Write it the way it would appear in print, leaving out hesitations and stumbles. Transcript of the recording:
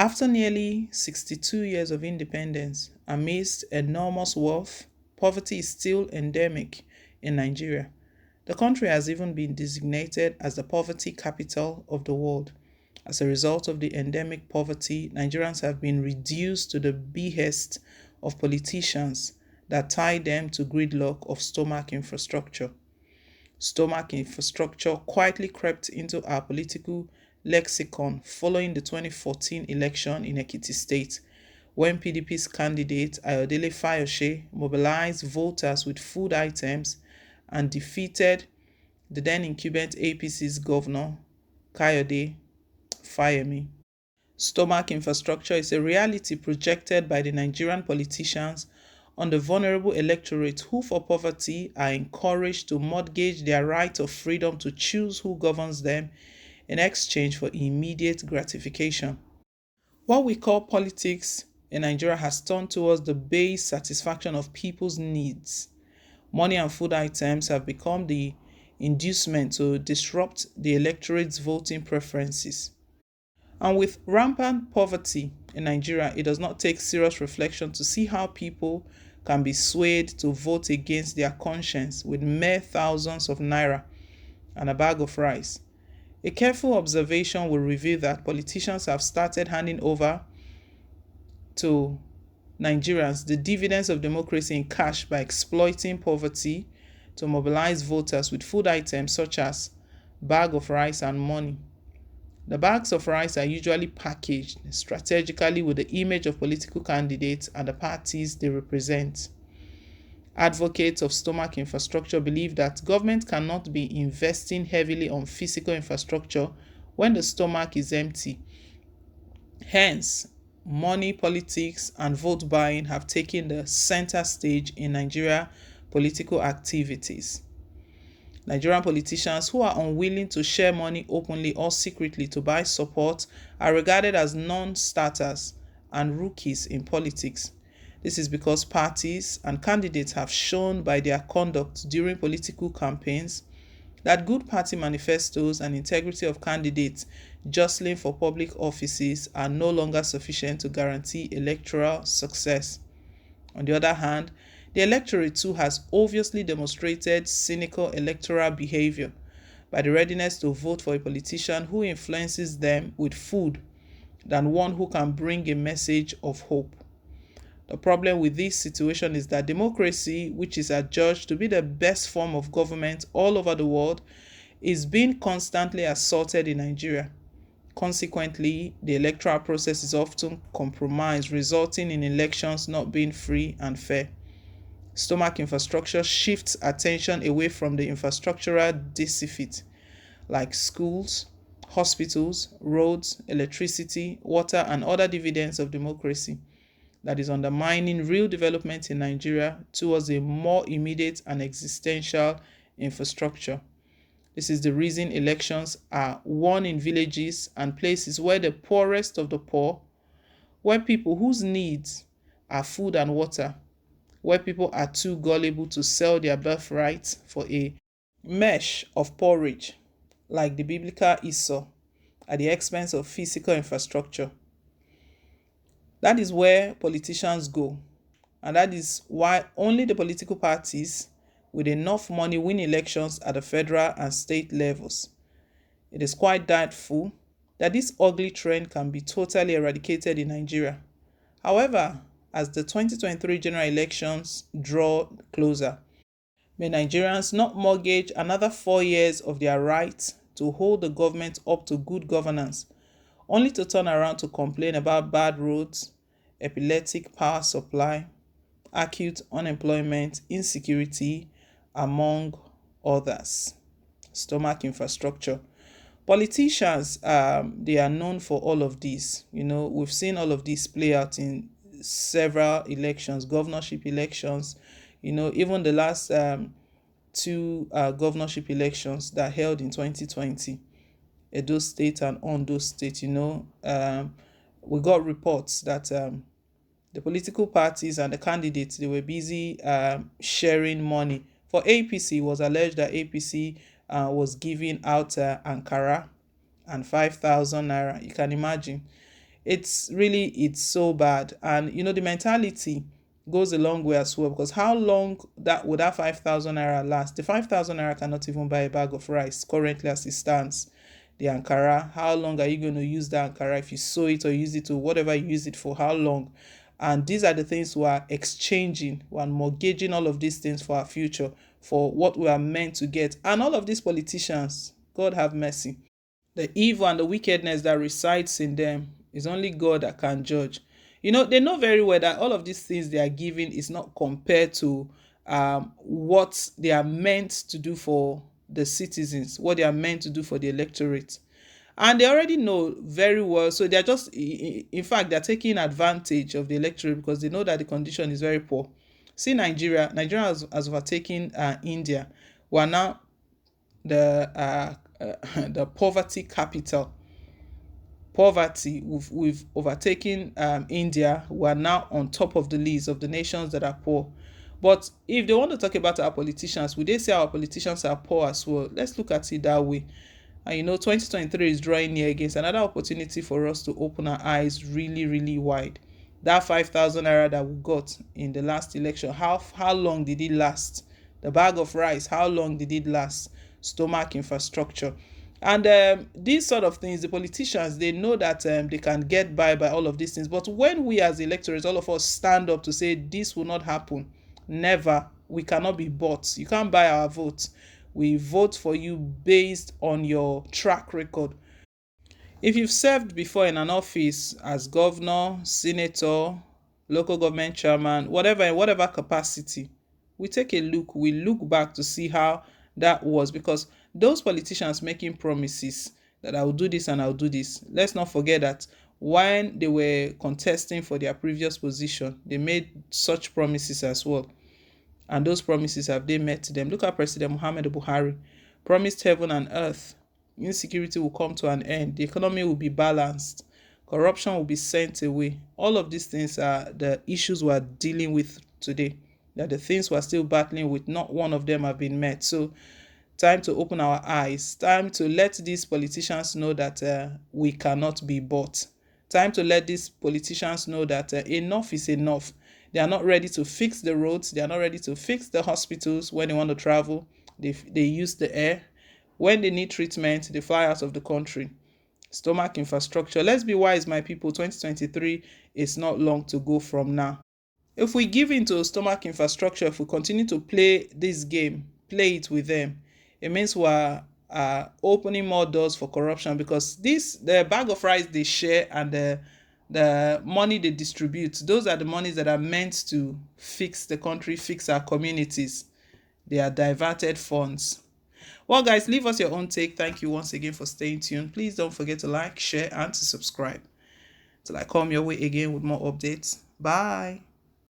After nearly 62 years of independence, amidst enormous wealth, poverty is still endemic in Nigeria. The country has even been designated as the poverty capital of the world. As a result of the endemic poverty, Nigerians have been reduced to the behest of politicians that tie them to gridlock of stomach infrastructure. Stomach infrastructure quietly crept into our political lexicon following the 2014 election in Ekiti State, when PDP's candidate Ayodele Fayose mobilized voters with food items and defeated the then incumbent APC's governor, Kayode Fayemi. Stomach infrastructure is a reality projected by the Nigerian politicians on the vulnerable electorate who, for poverty, are encouraged to mortgage their right of freedom to choose who governs them in exchange for immediate gratification. What we call politics in Nigeria has turned towards the base satisfaction of people's needs. Money and food items have become the inducement to disrupt the electorate's voting preferences. And with rampant poverty in Nigeria, it does not take serious reflection to see how people can be swayed to vote against their conscience with mere thousands of naira and a bag of rice. A careful observation will reveal that politicians have started handing over to Nigerians the dividends of democracy in cash by exploiting poverty to mobilize voters with food items such as bag of rice and money. The bags of rice are usually packaged strategically with the image of political candidates and the parties they represent. Advocates of stomach infrastructure believe that government cannot be investing heavily on physical infrastructure when the stomach is empty. Hence, money politics and vote buying have taken the center stage in Nigeria political activities. Nigerian politicians who are unwilling to share money openly or secretly to buy support are regarded as non-starters and rookies in politics. This is because parties and candidates have shown by their conduct during political campaigns that good party manifestos and integrity of candidates jostling for public offices are no longer sufficient to guarantee electoral success. On the other hand, the electorate too has obviously demonstrated cynical electoral behavior by the readiness to vote for a politician who influences them with food than one who can bring a message of hope. The problem with this situation is that democracy, which is adjudged to be the best form of government all over the world, is being constantly assaulted in Nigeria. Consequently, the electoral process is often compromised, resulting in elections not being free and fair. Stomach infrastructure shifts attention away from the infrastructural deficit, like schools, hospitals, roads, electricity, water, and other dividends of democracy, that is undermining real development in Nigeria, towards a more immediate and existential infrastructure. This is the reason elections are won in villages and places where the poorest of the poor, where people whose needs are food and water, where people are too gullible to sell their birthright for a mesh of porridge, like the biblical Esau, at the expense of physical infrastructure. That is where politicians go, and that is why only the political parties with enough money win elections at the federal and state levels. It is quite doubtful that this ugly trend can be totally eradicated in Nigeria. However, as the 2023 general elections draw closer, may Nigerians not mortgage another 4 years of their right to hold the government up to good governance, only to turn around to complain about bad roads, epileptic power supply, acute unemployment, insecurity, among others. Stomach infrastructure. Politicians, they are known for all of this. We've seen all of this play out in several elections, governorship elections, even the last two governorship elections that held in 2020, Edo State and Ondo State. We got reports that the political parties and the candidates, they were busy sharing money. For APC, it was alleged that APC was giving out Ankara and 5,000 naira. You can imagine. It's so bad. And the mentality goes a long way as well, because how long that would that 5,000 naira last? The 5,000 naira cannot even buy a bag of rice currently as it stands. The ankara, how long are you going to use the ankara? If you sew it or use it to whatever you use it for, how long? And these are the things we are exchanging, we are mortgaging all of these things for our future, for what we are meant to get. And all of these politicians, God have mercy, the evil and the wickedness that resides in them is only God that can judge. They know very well that all of these things they are giving is not compared to what they are meant to do for the citizens, what they are meant to do for the electorate. And they already know very well. So they're just, in fact, they're taking advantage of the electorate because they know that the condition is very poor. See, Nigeria has overtaken India. We are now the poverty capital. Poverty, we've overtaken India. We are now on top of the list of the nations that are poor. But if they want to talk about our politicians, would they say our politicians are poor as well? Let's look at it that way. And 2023 is drawing near against another opportunity for us to open our eyes really, really wide. That 5,000 naira that we got in the last election, how long did it last? The bag of rice, how long did it last? Stomach infrastructure. And these sort of things, the politicians, they know that they can get by all of these things. But when we as electors, all of us stand up to say this will not happen, never, we cannot be bought. You can't buy our votes. We vote for you based on your track record. If you've served before in an office as governor, senator, local government chairman, whatever, in whatever capacity, we take a look, we look back to see how that was, because those politicians making promises that I will do this and I'll do this, let's not forget that when they were contesting for their previous position, they made such promises as well. And those promises, have they met them? Look at President Muhammad Buhari. Promised heaven and earth. Insecurity will come to an end. The economy will be balanced. Corruption will be sent away. All of these things are the issues we are dealing with today. That the things we're still battling with, not one of them have been met. So time to open our eyes. Time to let these politicians know that we cannot be bought. Time to let these politicians know that enough is enough. They are not ready to fix the roads. They are not ready to fix the hospitals. When they want to travel, they use the air. When they need treatment, they fly out of the country. Stomach infrastructure. Let's be wise, my people. 2023 is not long to go from now. If we give into stomach infrastructure, if we continue to play this game, play it with them, it means we're opening more doors for corruption, because the bag of rice they share and the money they distribute, those are the monies that are meant to fix the country, fix our communities. They are diverted funds. Well, guys, leave us your own take. Thank you once again for staying tuned. Please don't forget to like, share, and to subscribe. Till I come your way again with more updates. Bye.